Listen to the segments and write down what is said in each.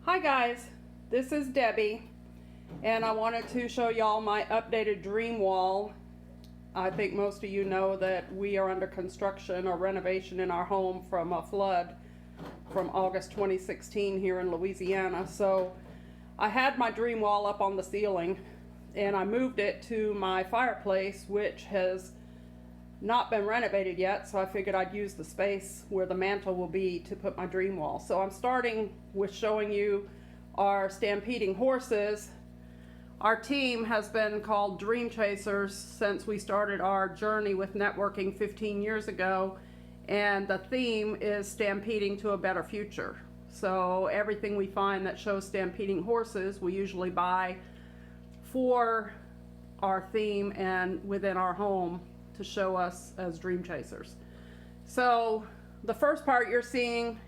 Hi guys, this is Debbie, and I wanted to show y'all my updated dream wall. I think most of you know that we are under construction or renovation in our home from a flood from August 2016 here in Louisiana. So I had my dream wall up on the ceiling and I moved it to my fireplace, which has not been renovated yet, so I figured I'd use the space where the mantle will be to put my dream wall. So I'm starting with showing you our stampeding horses. Our team has been called Dream Chasers since we started our journey with networking 15 years ago, and the theme is stampeding to a better future. So everything we find that shows stampeding horses we usually buy for our theme and within our home to show us as dream chasers. So the first part you're seeing,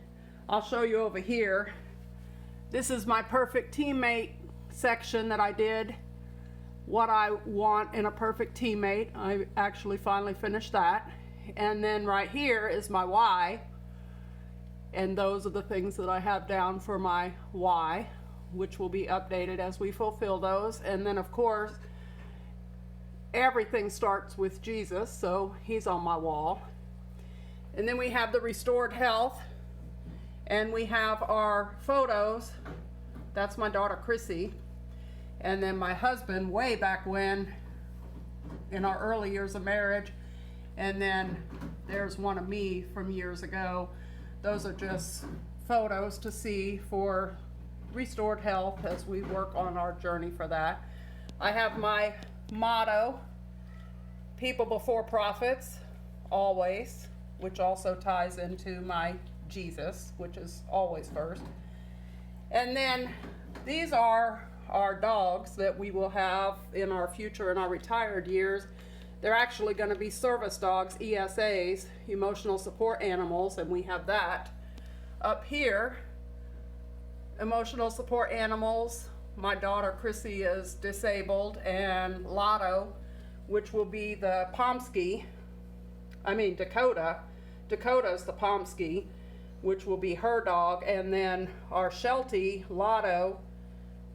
I'll show you over here. This is my perfect teammate section that I did. What I want in a perfect teammate. I actually finally finished that. And then right here is my why. And those are the things that I have down for my why, which will be updated as we fulfill those. And then of course, everything starts with Jesus, so he's on my wall. And then we have the restored health, and we have our photos. That's my daughter Chrissy, and then my husband way back when in our early years of marriage, and then there's one of me from years ago. Those are just photos to see for restored health as we work on our journey for that. I have my motto, people before profits, always, which also ties into my Jesus, which is always first. And then these are our dogs that we will have in our future in our retired years. They're actually going to be service dogs, ESAs, emotional support animals, and we have that up here. Emotional support animals. My daughter Chrissy is disabled, and Lotto, which will be the Dakota. Dakota's the Pomsky, which will be her dog, and then our Sheltie, Lotto,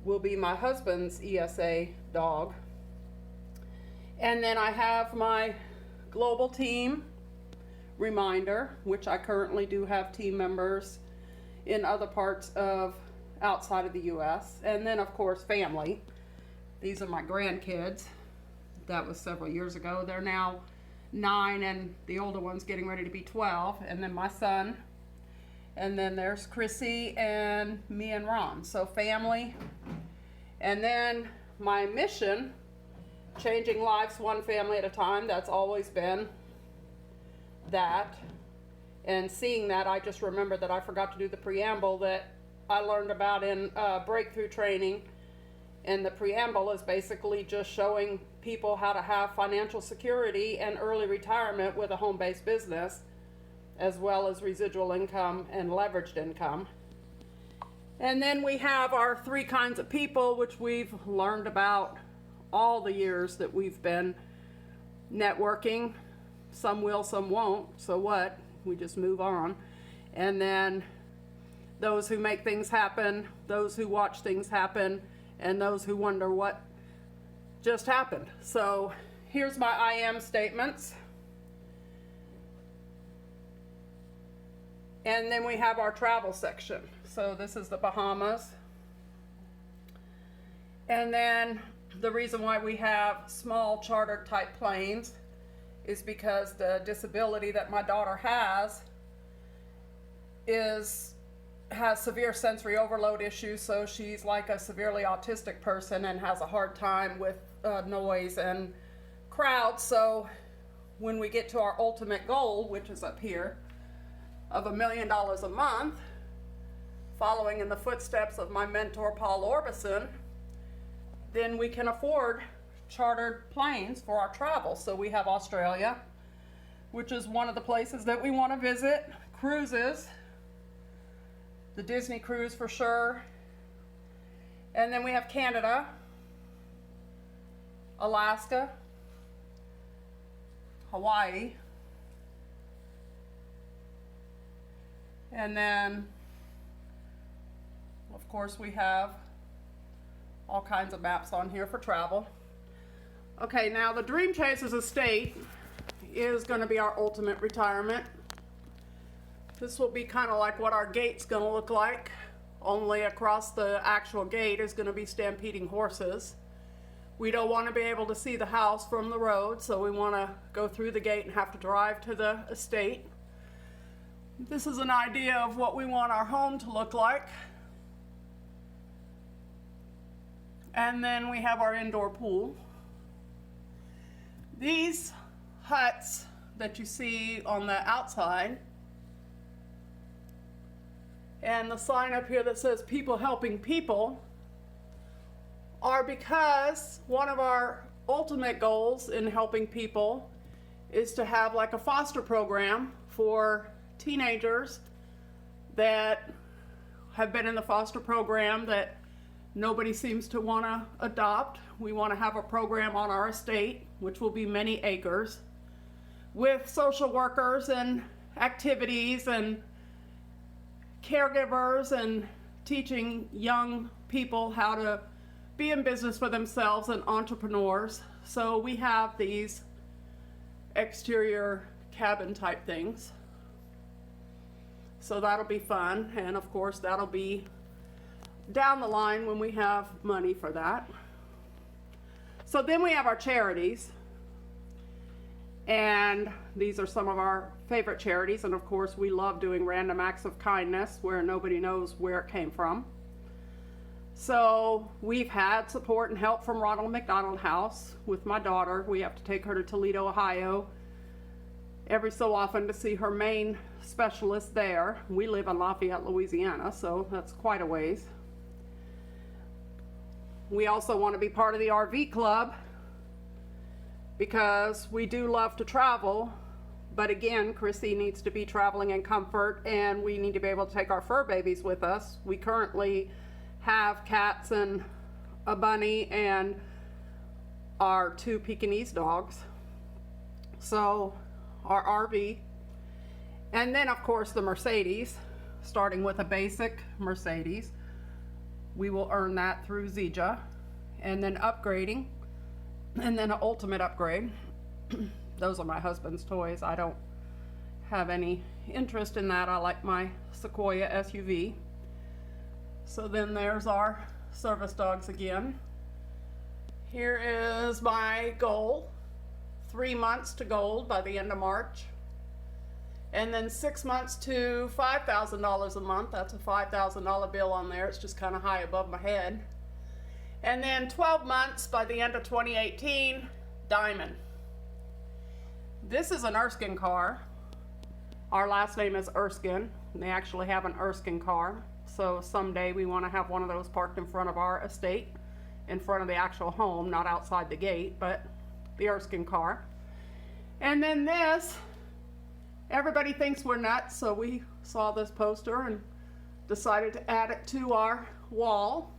will be my husband's ESA dog. And then I have my global team reminder, which I currently do have team members in other parts of outside of the US. And then of course family. These are my grandkids. That was several years ago. They're now 9 and the older one's getting ready to be 12. And then my son. And then there's Chrissy and me and Ron. So family. And then my mission, changing lives one family at a time. That's always been that. And seeing that, I just remembered that I forgot to do the preamble that I learned about in breakthrough training. And the preamble is basically just showing people how to have financial security and early retirement with a home-based business, as well as residual income and leveraged income. And then we have our 3 kinds of people, which we've learned about all the years that we've been networking. Some will, some won't. So what? We just move on. And then those who make things happen, those who watch things happen, and those who wonder what just happened. So here's my I am statements. And then we have our travel section. So this is the Bahamas. And then the reason why we have small chartered type planes is because the disability that my daughter has severe sensory overload issues, so she's like a severely autistic person and has a hard time with noise and crowds. So when we get to our ultimate goal, which is up here, of $1 million a month, following in the footsteps of my mentor Paul Orbison, then we can afford chartered planes for our travel. So we have Australia, which is one of the places that we want to visit, cruises, the Disney cruise for sure. And then we have Canada, Alaska, Hawaii, and then of Of course, we have all kinds of maps on here for travel. Okay, now the Dream Chasers estate is going to be our ultimate retirement. This will be kind of like what our gate's going to look like, only across the actual gate is going to be stampeding horses. We don't want to be able to see the house from the road, so we want to go through the gate and have to drive to the estate. This is an idea of what we want our home to look like. And then we have our indoor pool. These huts that you see on the outside and the sign up here that says people helping people are because one of our ultimate goals in helping people is to have like a foster program for teenagers that have been in the foster program that nobody seems to want to adopt. We want to have a program on our estate, which will be many acres, with social workers and activities and caregivers and teaching young people how to be in business for themselves and entrepreneurs. So we have these exterior cabin type things. So that'll be fun, and of course that'll be down the line when we have money for that. So then we have our charities, and these are some of our favorite charities, and of course we love doing random acts of kindness where nobody knows where it came from. So we've had support and help from Ronald McDonald House with my daughter. We have to take her to Toledo, Ohio every so often to see her main specialist there. We live in Lafayette, Louisiana, so that's quite a ways. We also want to be part of the RV club because we do love to travel, but again, Chrissy needs to be traveling in comfort, and we need to be able to take our fur babies with us. We currently have cats and a bunny and our 2 Pekingese dogs. So our RV, and then of course the Mercedes, starting with a basic Mercedes. We will earn that through Zija, and then upgrading, and then an ultimate upgrade. Those are my husband's toys. I don't have any interest in that. I like my Sequoia SUV. So then there's our service dogs again. Here is my goal. 3 months to gold by the end of March. And then 6 months to $5,000 a month. That's a $5,000 bill on there. It's just kind of high above my head. And then 12 months by the end of 2018, diamond. This is an Erskine car. Our last name is Erskine. They actually have an Erskine car. So someday we want to have one of those parked in front of our estate, in front of the actual home, not outside the gate, but the Erskine car. And then this, everybody thinks we're nuts, so we saw this poster and decided to add it to our wall.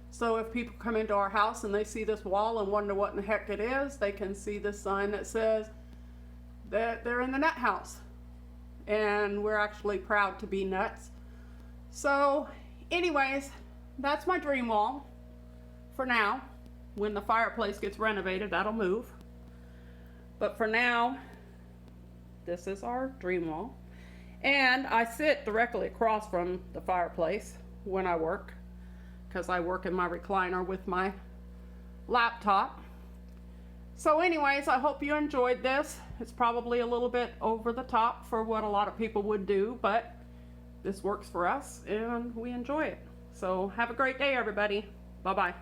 So if people come into our house and they see this wall and wonder what in the heck it is, they can see this sign that says that they're in the nut house. And we're actually proud to be nuts. So anyways, that's my dream wall for now. When the fireplace gets renovated, that'll move. But for now, this is our dream wall. And I sit directly across from the fireplace when I work, because I work in my recliner with my laptop. So anyways, I hope you enjoyed this. It's probably a little bit over the top for what a lot of people would do, but this works for us and we enjoy it. So have a great day, everybody. Bye-bye.